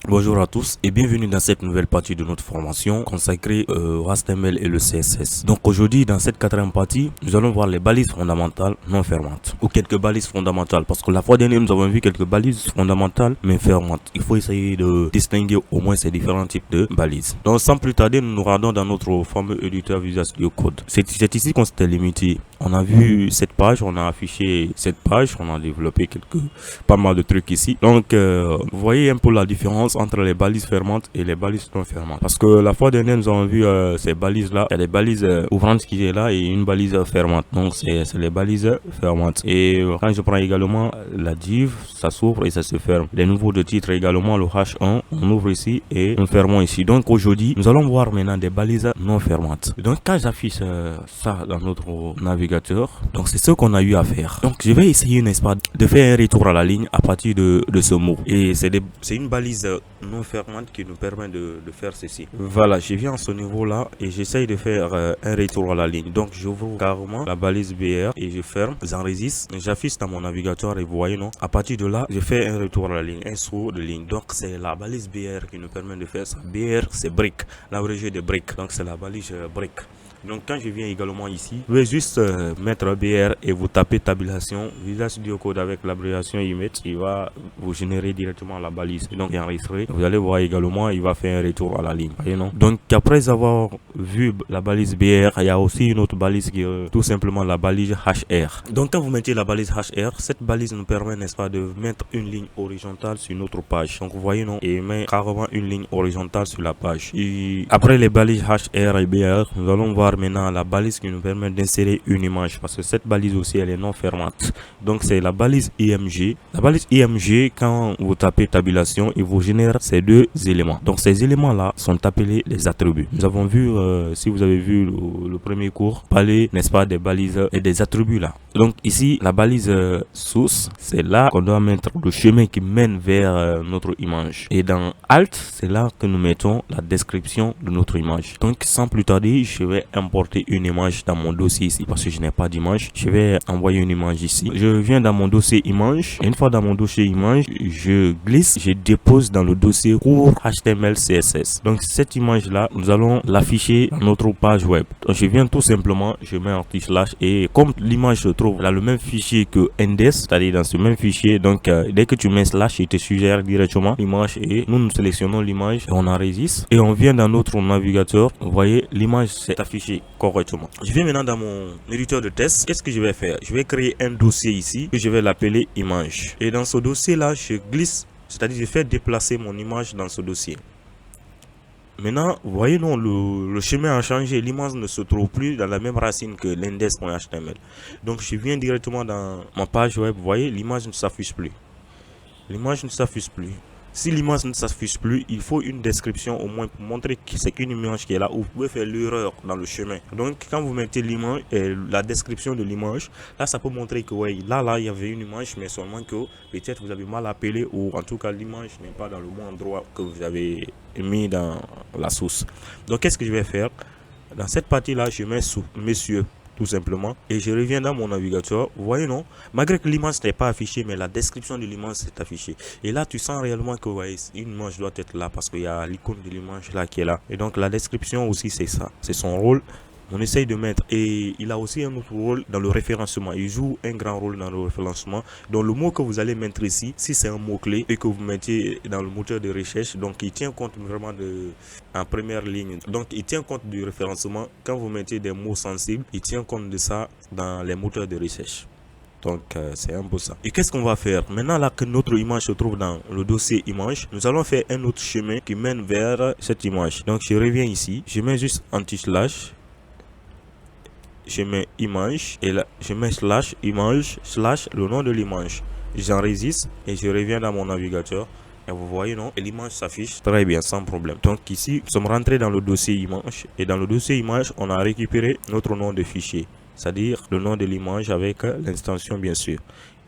Bonjour à tous et bienvenue dans cette nouvelle partie de notre formation consacrée au HTML et le CSS. Donc aujourd'hui dans cette quatrième partie, nous allons voir les balises fondamentales non fermantes ou quelques balises fondamentales parce que la fois dernière nous avons vu quelques balises fondamentales mais fermantes. Il faut essayer de distinguer au moins ces différents types de balises. Donc sans plus tarder, nous nous rendons dans notre fameux éditeur Visual Studio Code. C'est ici qu'on s'était limité. On a vu cette page, on a affiché cette page, on a développé pas mal de trucs ici. Donc vous voyez un peu la différence entre les balises fermantes et les balises non fermantes. Parce que la fois dernière, nous avons vu ces balises-là. Il y a des balises ouvrantes qui est là et une balise fermante. Donc, c'est les balises fermantes. Et quand je prends également la div, ça s'ouvre et ça se ferme. Les niveaux de titre également, le H1, on ouvre ici et nous fermons ici. Donc, aujourd'hui, nous allons voir maintenant des balises non fermantes. Donc, quand j'affiche ça dans notre navigateur, donc c'est ce qu'on a eu à faire. Donc, je vais essayer, n'est-ce pas, de faire un retour à la ligne à partir de ce mot. Et c'est une balise non fermante qui nous permet de faire ceci. Voilà, je viens à ce niveau là et j'essaye de faire un retour à la ligne. Donc j'ouvre carrément la balise BR et je ferme, j'enregistre, j'affiche dans mon navigateur et vous voyez non, à partir de là je fais un retour à la ligne, un saut de ligne. Donc c'est la balise BR qui nous permet de faire ça. BR c'est brick, l'abrégé de brick, donc c'est la balise brick. Donc quand je viens également ici, vous pouvez juste mettre BR et vous tapez tabulation Visual Studio Code avec l'abréviation image, il va vous générer directement la balise. Et donc enregistré, vous allez voir également, il va faire un retour à la ligne. Voyez, non? Donc après avoir vu la balise BR, il y a aussi une autre balise qui est tout simplement la balise HR. Donc quand vous mettez la balise HR, cette balise nous permet, n'est-ce pas, de mettre une ligne horizontale sur notre page. Donc vous voyez non, et met carrément une ligne horizontale sur la page. Et après les balises HR et BR, nous allons voir maintenant la balise qui nous permet d'insérer une image parce que cette balise aussi elle est non fermante. Donc c'est la balise IMG. La balise IMG, quand vous tapez tabulation, il vous génère ces deux éléments. Donc ces éléments là sont appelés les attributs. Nous avons vu, si vous avez vu le premier cours, parler, n'est-ce pas, des balises et des attributs là. Donc ici la balise source, c'est là qu'on doit mettre le chemin qui mène vers notre image. Et dans Alt, c'est là que nous mettons la description de notre image. Donc sans plus tarder, je vais importer une image dans mon dossier ici parce que je n'ai pas d'image. Je vais envoyer une image ici. Je viens dans mon dossier image. Une fois dans mon dossier image, je glisse, je dépose dans le dossier cours HTML CSS. Donc cette image là, nous allons l'afficher dans notre page web. Donc je viens tout simplement, je mets un petit slash et comme l'image se trouve dans le même fichier que index, c'est-à-dire dans ce même fichier, donc dès que tu mets slash, il te suggère directement l'image et nous sélectionnons l'image et on enregistre et on vient dans notre navigateur. Vous voyez, l'image s'est affichée correctement. Je viens maintenant dans mon éditeur de test. Qu'est-ce que je vais faire? Je vais créer un dossier ici que je vais l'appeler image. Et dans ce dossier là, je glisse, c'est-à-dire je fais déplacer mon image dans ce dossier. Maintenant, vous voyez, non, le chemin a changé. L'image ne se trouve plus dans la même racine que l'index.html. Donc, je viens directement dans ma page web. Vous voyez, l'image ne s'affiche plus. L'image ne s'affiche plus. Si l'image ne s'affiche plus, il faut une description au moins pour montrer que c'est qu'une image qui est là, ou vous pouvez faire l'erreur dans le chemin. Donc quand vous mettez l'image et la description de l'image, là ça peut montrer que ouais, là il y avait une image, mais seulement que peut-être vous avez mal appelé, ou en tout cas l'image n'est pas dans le bon endroit que vous avez mis dans la source. Donc qu'est-ce que je vais faire? Dans cette partie là, je mets sous messieurs tout simplement et je reviens dans mon navigateur. Vous voyez non, malgré que l'image n'est pas affichée, mais la description de l'image est affichée et là tu sens réellement que ouais, une image doit être là parce qu'il y a l'icône de l'image là qui est là, et donc la description aussi c'est ça, c'est son rôle. On essaye de mettre, et il a aussi un autre rôle dans le référencement. Il joue un grand rôle dans le référencement. Donc le mot que vous allez mettre ici, si c'est un mot clé et que vous mettez dans le moteur de recherche, donc il tient compte vraiment de en première ligne. Donc il tient compte du référencement. Quand vous mettez des mots sensibles, il tient compte de ça dans les moteurs de recherche. Donc c'est un peu ça. Et qu'est-ce qu'on va faire maintenant là que notre image se trouve dans le dossier image? Nous allons faire un autre chemin qui mène vers cette image. Donc je reviens ici, je mets juste anti-slash, je mets image et là je mets slash image slash le nom de l'image. J'enregistre et je reviens dans mon navigateur. Et vous voyez non, et l'image s'affiche très bien sans problème. Donc ici nous sommes rentrés dans le dossier image et dans le dossier image on a récupéré notre nom de fichier, c'est-à-dire le nom de l'image avec l'extension bien sûr.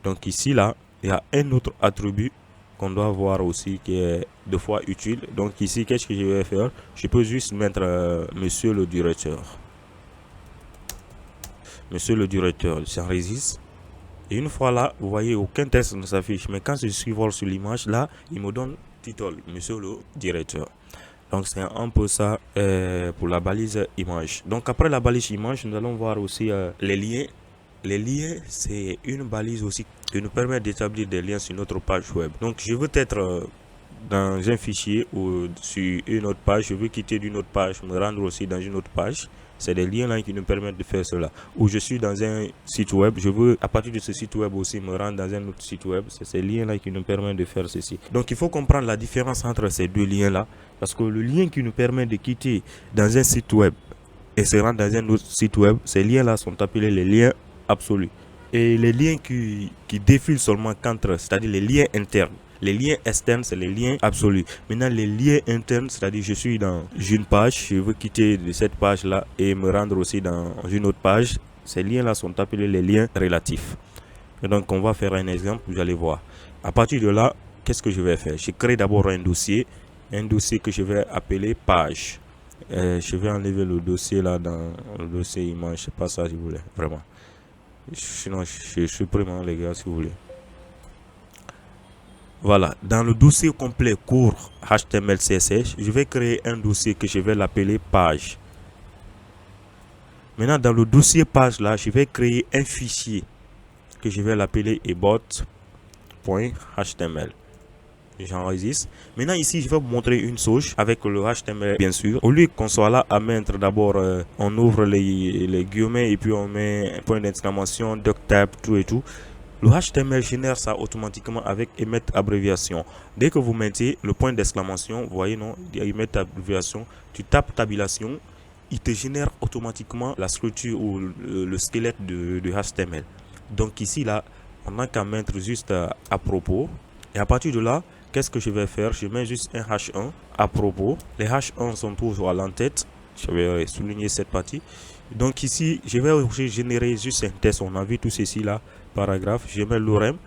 Donc ici là il y a un autre attribut qu'on doit voir aussi qui est deux fois utile. Donc ici qu'est-ce que je vais faire? Je peux juste mettre monsieur le directeur. Monsieur le directeur, j'enregistre. Et une fois là, vous voyez aucun texte ne s'affiche. Mais quand je suis sur l'image, là, il me donne title, monsieur le directeur. Donc c'est un peu ça pour la balise image. Donc après la balise image, nous allons voir aussi les liens. Les liens, c'est une balise aussi qui nous permet d'établir des liens sur notre page web. Donc je veux être dans un fichier ou sur une autre page, je veux quitter d'une autre page, me rendre aussi dans une autre page. C'est des liens là qui nous permettent de faire cela. Ou je suis dans un site web, je veux à partir de ce site web aussi me rendre dans un autre site web. C'est ces liens là qui nous permettent de faire ceci. Donc il faut comprendre la différence entre ces deux liens là. Parce que le lien qui nous permet de quitter dans un site web et se rendre dans un autre site web, ces liens là sont appelés les liens absolus. Et les liens qui défilent seulement qu'entre, c'est-à-dire les liens internes. Les liens externes, c'est les liens absolus. Maintenant, les liens internes, c'est-à-dire je suis dans une page, je veux quitter de cette page-là et me rendre aussi dans une autre page. Ces liens-là sont appelés les liens relatifs. Et donc, on va faire un exemple, vous allez voir. À partir de là, qu'est-ce que je vais faire? Je crée d'abord un dossier que je vais appeler page. Je vais enlever le dossier là dans le dossier image. C'est pas ça, si vous voulez, vraiment. Sinon, je supprime, les gars, si vous voulez. Voilà, dans le dossier complet cours HTML CSS, je vais créer un dossier que je vais l'appeler page. Maintenant, dans le dossier page là, je vais créer un fichier que je vais l'appeler ebot.html. J'enregistre. Maintenant, ici, je vais vous montrer une souche avec le HTML, bien sûr. Au lieu qu'on soit là à mettre d'abord, on ouvre les guillemets et puis on met un point d'exclamation, duck tab, tout et tout. Le HTML génère ça automatiquement avec emettre abréviation. Dès que vous mettez le point d'exclamation, vous voyez, non, emettre abréviation, tu tapes tabulation, il te génère automatiquement la structure ou le squelette de HTML. Donc ici, là, on n'a qu'à mettre juste à propos. Et à partir de là, qu'est-ce que je vais faire? Je mets juste un H1 à propos. Les H1 sont toujours à l'entête. Je vais souligner cette partie. Donc ici, je vais générer juste un test. On a vu tout ceci là, paragraphe. Je mets l'orem.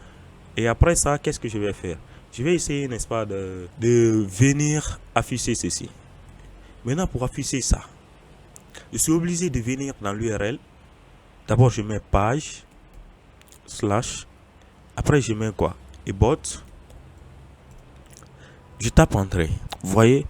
Et après ça, qu'est-ce que je vais faire? Je vais essayer, n'est-ce pas, de venir afficher ceci. Maintenant, pour afficher ça, je suis obligé de venir dans l'URL. D'abord, je mets page, slash. Après, je mets quoi? Ebot. Je tape entrée. Vous voyez,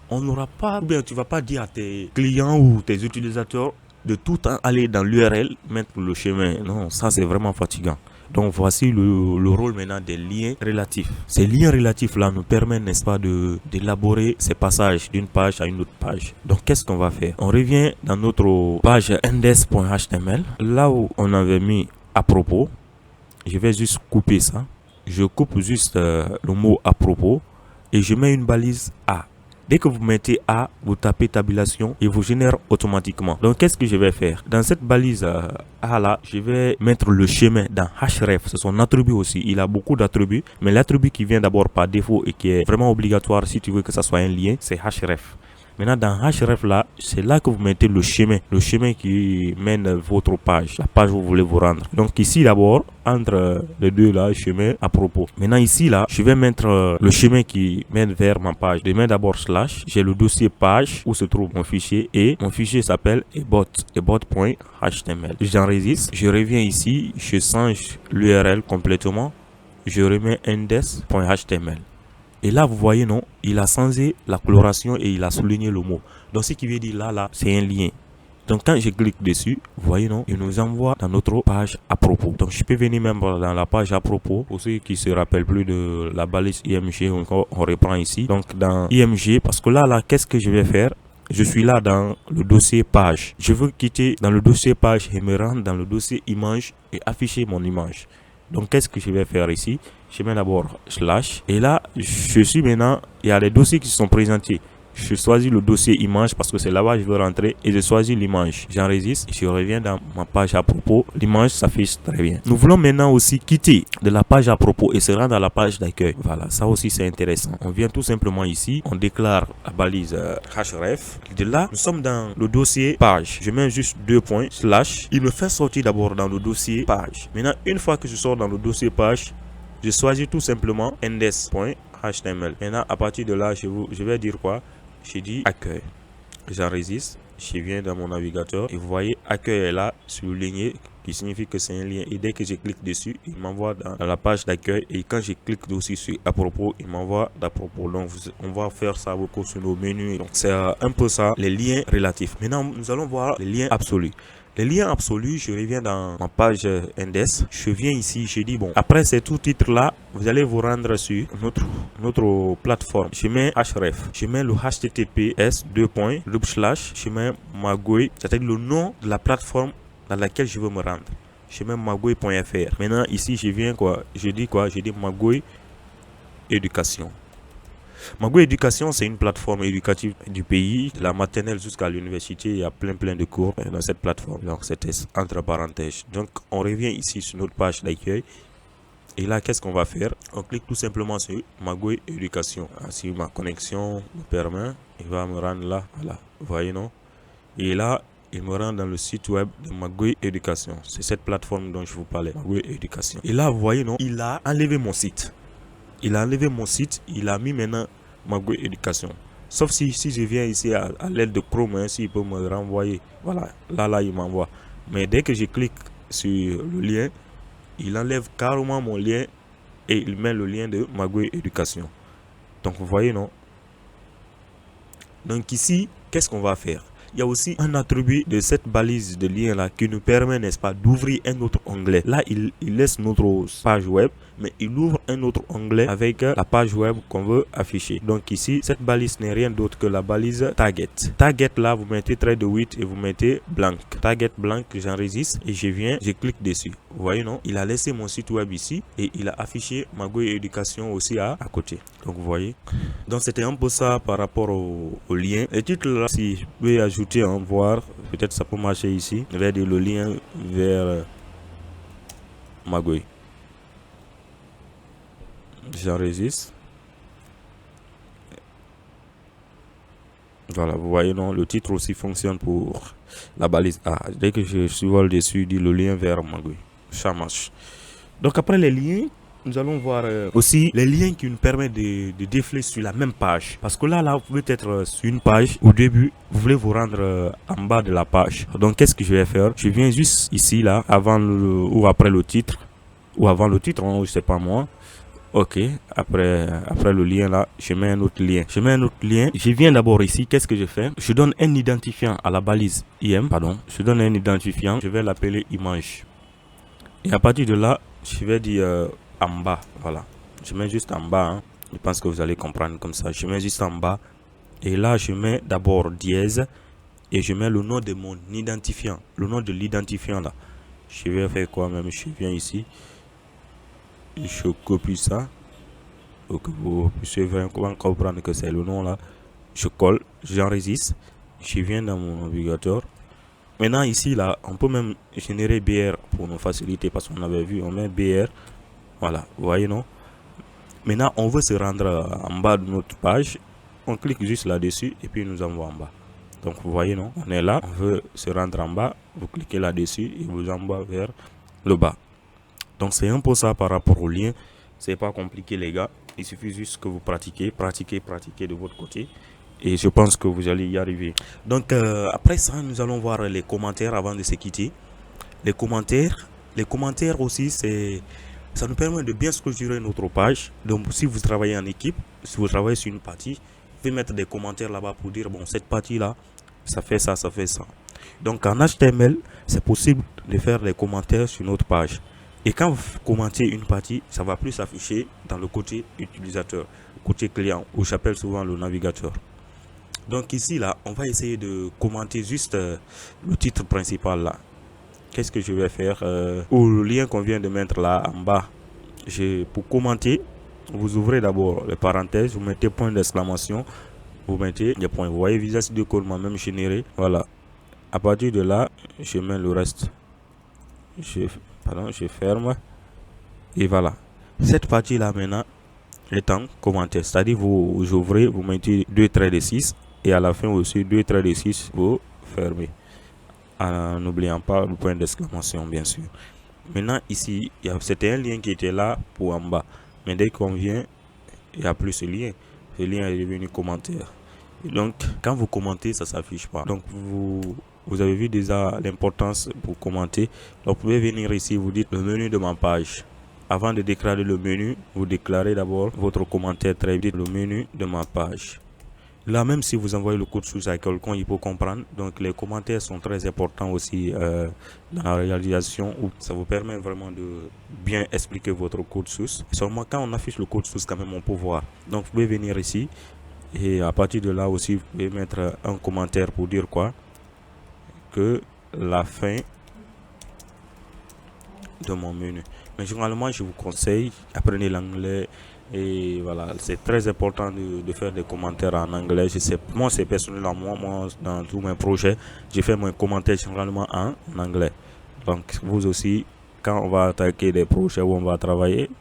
on n'aura pas, ou bien tu vas pas dire à tes clients ou tes utilisateurs de tout temps aller dans l'URL, mettre le chemin. Non, ça c'est vraiment fatigant. Donc voici le rôle maintenant des liens relatifs. Ces liens relatifs là nous permettent, n'est-ce pas, d'élaborer ces passages d'une page à une autre page. Donc qu'est-ce qu'on va faire? On revient dans notre page index.html, là où on avait mis à propos. Je vais juste couper ça. Je coupe juste le mot à propos et je mets une balise A. Dès que vous mettez A, vous tapez tabulation et vous génère automatiquement. Donc, qu'est-ce que je vais faire? Dans cette balise A là, je vais mettre le chemin dans href. C'est son attribut aussi. Il a beaucoup d'attributs. Mais l'attribut qui vient d'abord par défaut et qui est vraiment obligatoire si tu veux que ça soit un lien, c'est href. Maintenant, dans href là, c'est là que vous mettez le chemin qui mène votre page, la page où vous voulez vous rendre. Donc ici d'abord, entre les deux là, chemin à propos. Maintenant ici là, je vais mettre le chemin qui mène vers ma page. Je mets d'abord slash, j'ai le dossier page où se trouve mon fichier et mon fichier s'appelle ebot.html. J'enregistre, je reviens ici, je change l'URL complètement, je remets index.html. Et là, vous voyez, non, il a changé la coloration et il a souligné le mot. Donc, ce qui veut dire là, c'est un lien. Donc, quand je clique dessus, vous voyez, non, il nous envoie dans notre page à propos. Donc, je peux venir même dans la page à propos. Pour ceux qui se rappellent plus de la balise IMG, on reprend ici. Donc, dans IMG, parce que là, qu'est-ce que je vais faire? Je suis là dans le dossier page. Je veux quitter dans le dossier page et me rendre dans le dossier image et afficher mon image. Donc, qu'est-ce que je vais faire ici? Je mets d'abord slash. Et là, je suis maintenant, il y a les dossiers qui sont présentés. Je choisis le dossier image parce que c'est là-bas que je veux rentrer et je choisis l'image. J'enregistre, je reviens dans ma page à propos. L'image s'affiche très bien. Nous voulons maintenant aussi quitter de la page à propos et se rendre à la page d'accueil. Voilà, ça aussi c'est intéressant. On vient tout simplement ici, on déclare la balise href. De là, nous sommes dans le dossier page. Je mets juste 2 points, slash. Il me fait sortir d'abord dans le dossier page. Maintenant, une fois que je sors dans le dossier page, je choisis tout simplement index.html. Maintenant, à partir de là, je vais dire quoi? Je dis accueil. J'enregistre. Je viens dans mon navigateur et vous voyez accueil est là souligné qui signifie que c'est un lien. Et dès que je clique dessus, il m'envoie dans la page d'accueil. Et quand je clique aussi sur à propos, il m'envoie d'à propos. Donc on va faire ça beaucoup sur nos menus. Donc c'est un peu ça, les liens relatifs. Maintenant, nous allons voir les liens absolus. Les liens absolus, je reviens dans ma page index. Je viens ici, je dis bon, après ces tout titres là, vous allez vous rendre sur notre plateforme. Je mets href, je mets le https je mets magouille, c'est-à-dire le nom de la plateforme dans laquelle je veux me rendre. Je mets magouille.fr. Maintenant ici, je viens je dis magouille éducation. Magouille Éducation, c'est une plateforme éducative du pays, de la maternelle jusqu'à l'université. Il y a plein de cours dans cette plateforme. Donc, c'était entre parenthèses. Donc, on revient ici sur notre page d'accueil. Et là, qu'est-ce qu'on va faire? On clique tout simplement sur Magouille Éducation. Si ma connexion me permet, il va me rendre là. Voilà, vous voyez, non? Et là, il me rend dans le site web de Magouille Éducation. C'est cette plateforme dont je vous parlais, Magouille Éducation. Et là, vous voyez, non? Il a enlevé mon site. Il a enlevé mon site, il a mis maintenant Magouille Éducation. Sauf si je viens ici à l'aide de Chrome, s'il peut me renvoyer. Voilà, là, il m'envoie. Mais dès que je clique sur le lien, il enlève carrément mon lien et il met le lien de Magouille Éducation. Donc, vous voyez, non? Donc ici, qu'est-ce qu'on va faire? Il y a aussi un attribut de cette balise de lien là qui nous permet, n'est-ce pas, d'ouvrir un autre onglet. Là, il laisse notre page web, mais il ouvre un autre onglet avec la page web qu'on veut afficher. Donc ici, cette balise n'est rien d'autre que la balise target. Target là, vous mettez trait de 8 et vous mettez blanc. Target blanc, j'enregistre et je clique dessus. Vous voyez, non? Il a laissé mon site web ici et il a affiché Magouille Éducation aussi à côté. Donc vous voyez. Donc c'était un peu ça par rapport au lien. Le titre là, si je peux ajouter en voir, peut-être ça peut marcher ici. Je vais dire le lien vers Magouille. J'enregistre. Voilà, vous voyez, non, le titre aussi fonctionne pour la balise A. Dès que je survole dessus, dit le lien vers Magouille. Ça marche. Donc après les liens, nous allons voir aussi les liens qui nous permettent de défiler sur la même page. Parce que là, vous pouvez être sur une page. Au début, vous voulez vous rendre en bas de la page. Donc, qu'est-ce que je vais faire? Je viens juste ici, là, avant ou après le titre. Ou avant le titre, hein, je sais pas moi. Ok, après le lien là, je mets un autre lien. Je viens d'abord ici, qu'est-ce que je fais? Je donne un identifiant à la balise IM, Je donne un identifiant, je vais l'appeler image. Et à partir de là, je vais dire en bas, voilà. Je mets juste en bas, hein. Je pense que vous allez comprendre comme ça. Je mets juste en bas. Et là, je mets d'abord dièse. Et je mets le nom de mon identifiant. Le nom de l'identifiant là. Je vais faire quoi même? Je viens ici. Je copie ça pour que vous puissiez vraiment comprendre que c'est le nom là. Je colle, j'enregistre, je viens dans mon navigateur. Maintenant ici là, on peut même générer BR pour nous faciliter parce qu'on avait vu, on met BR. Voilà, vous voyez, non? Maintenant on veut se rendre en bas de notre page. On clique juste là-dessus et puis il nous envoie en bas. Donc vous voyez, non? On est là, on veut se rendre en bas. Vous cliquez là-dessus et vous envoie vers le bas. Donc c'est un peu ça par rapport au lien. C'est pas compliqué les gars. Il suffit juste que vous pratiquez de votre côté. Et je pense que vous allez y arriver. Donc après ça, nous allons voir les commentaires avant de se quitter. Les commentaires aussi, ça nous permet de bien structurer notre page. Donc si vous travaillez en équipe, si vous travaillez sur une partie, vous pouvez mettre des commentaires là-bas pour dire bon, cette partie là, ça fait ça, ça fait ça. Donc en HTML, c'est possible de faire des commentaires sur notre page. Et quand vous commentez une partie, ça va plus s'afficher dans le côté utilisateur, côté client, où j'appelle souvent le navigateur. Donc ici, là, on va essayer de commenter juste le titre principal là. Qu'est-ce que je vais faire ou le lien qu'on vient de mettre là en bas. Pour commenter, vous ouvrez d'abord les parenthèses, vous mettez point d'exclamation, vous mettez des points. Vous voyez, visage de code m'a même généré. Voilà. À partir de là, je mets le reste. Je ferme. Et voilà. Cette partie là maintenant est en commentaire. C'est-à-dire vous ouvrez, vous mettez 2 traits de 6 et à la fin aussi 2 traits de 6, vous fermez. En n'oubliant pas le point d'exclamation bien sûr. Maintenant ici, c'était un lien qui était là pour en bas. Mais dès qu'on vient, il n'y a plus ce lien. Ce lien est devenu commentaire. Et donc quand vous commentez, ça ne s'affiche pas. Donc vous vous avez vu déjà l'importance pour commenter. Donc vous pouvez venir ici, vous dites le menu de ma page. Avant de déclarer le menu, vous déclarez d'abord votre commentaire très vite, le menu de ma page. Là, même si vous envoyez le code source à quelqu'un, il peut comprendre. Donc, les commentaires sont très importants aussi dans la réalisation, où ça vous permet vraiment de bien expliquer votre code source. Seulement, quand on affiche le code source, quand même, on peut voir. Donc, vous pouvez venir ici et à partir de là aussi, vous pouvez mettre un commentaire pour dire quoi? Que la fin de mon menu. Mais généralement, je vous conseille, apprenez l'anglais. Et voilà, c'est très important de faire des commentaires en anglais. Je sais, moi, c'est personnellement, moi, dans tous mes projets, j'ai fait mes commentaires généralement en anglais. Donc, vous aussi, quand on va attaquer des projets où on va travailler,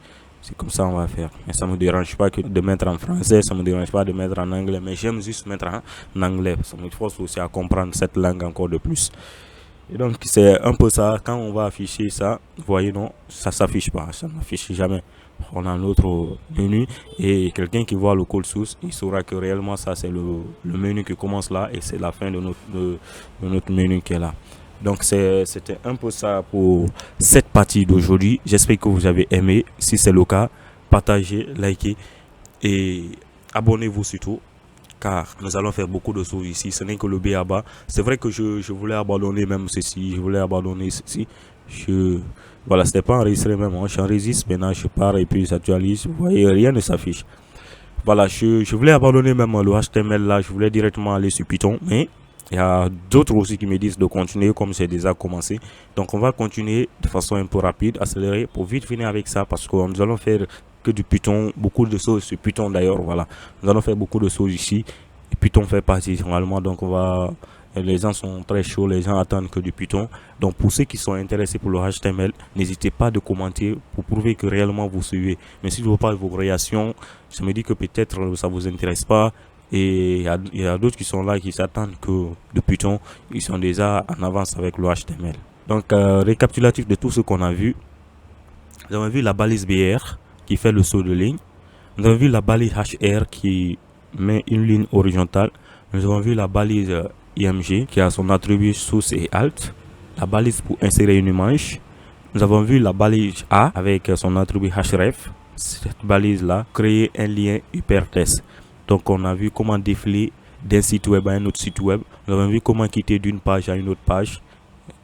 c'est comme ça on va faire. Mais ça ne me dérange pas de mettre en français, ça ne me dérange pas de mettre en anglais, mais j'aime juste mettre en anglais. Ça me force aussi à comprendre cette langue encore de plus. Et donc, c'est un peu ça. Quand on va afficher ça, vous voyez, non, ça s'affiche pas, ça n'affiche jamais. On a notre menu et quelqu'un qui voit le code source, il saura que réellement ça c'est le menu qui commence là et c'est la fin de notre menu qui est là. Donc c'était un peu ça pour cette partie d'aujourd'hui. J'espère que vous avez aimé. Si c'est le cas, partagez, likez et abonnez-vous surtout, car nous allons faire beaucoup de choses ici. Ce n'est que le B.A.B.A. C'est vrai que je voulais abandonner même ceci, je voulais abandonner ceci. Voilà, c'était pas enregistré même, hein. J'enregistre, maintenant je pars et puis j'actualise. Vous voyez, rien ne s'affiche. Voilà, je voulais abandonner même le HTML là, je voulais directement aller sur Python, mais il y a d'autres aussi qui me disent de continuer comme c'est déjà commencé. Donc on va continuer de façon un peu rapide, accélérée, pour vite finir avec ça, parce que nous allons faire que du Python, beaucoup de choses sur Python d'ailleurs. Voilà, nous allons faire beaucoup de choses ici. Et Python fait partie généralement, donc les gens sont très chauds, les gens attendent que du Python. Donc pour ceux qui sont intéressés pour le HTML, n'hésitez pas de commenter pour prouver que réellement vous suivez. Mais si je vois pas vos réactions, je me dis que peut-être ça vous intéresse pas. Et il y a d'autres qui sont là qui s'attendent que de Python, ils sont déjà en avance avec le HTML. Donc récapitulatif de tout ce qu'on a vu. Nous avons vu la balise BR qui fait le saut de ligne. Nous avons vu la balise HR qui met une ligne horizontale. Nous avons vu la balise IMG qui a son attribut source et alt, la balise pour insérer une image. Nous avons vu la balise A avec son attribut href. Cette balise là, créer un lien hypertexte. Donc on a vu comment défiler d'un site web à un autre site web. Nous avons vu comment quitter d'une page à une autre page.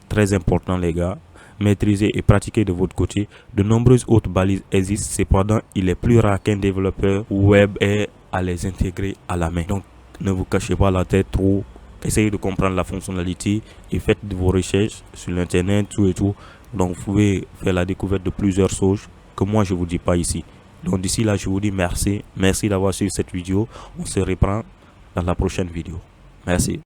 Très important les gars. Maîtriser et pratiquer de votre côté. De nombreuses autres balises existent. Cependant, il est plus rare qu'un développeur web ait à les intégrer à la main. Donc ne vous cachez pas la tête trop. Essayez de comprendre la fonctionnalité et faites vos recherches sur l'internet, tout et tout. Donc vous pouvez faire la découverte de plusieurs choses que moi je vous dis pas ici. Donc d'ici là je vous dis merci. Merci d'avoir suivi cette vidéo. On se reprend dans la prochaine vidéo. Merci.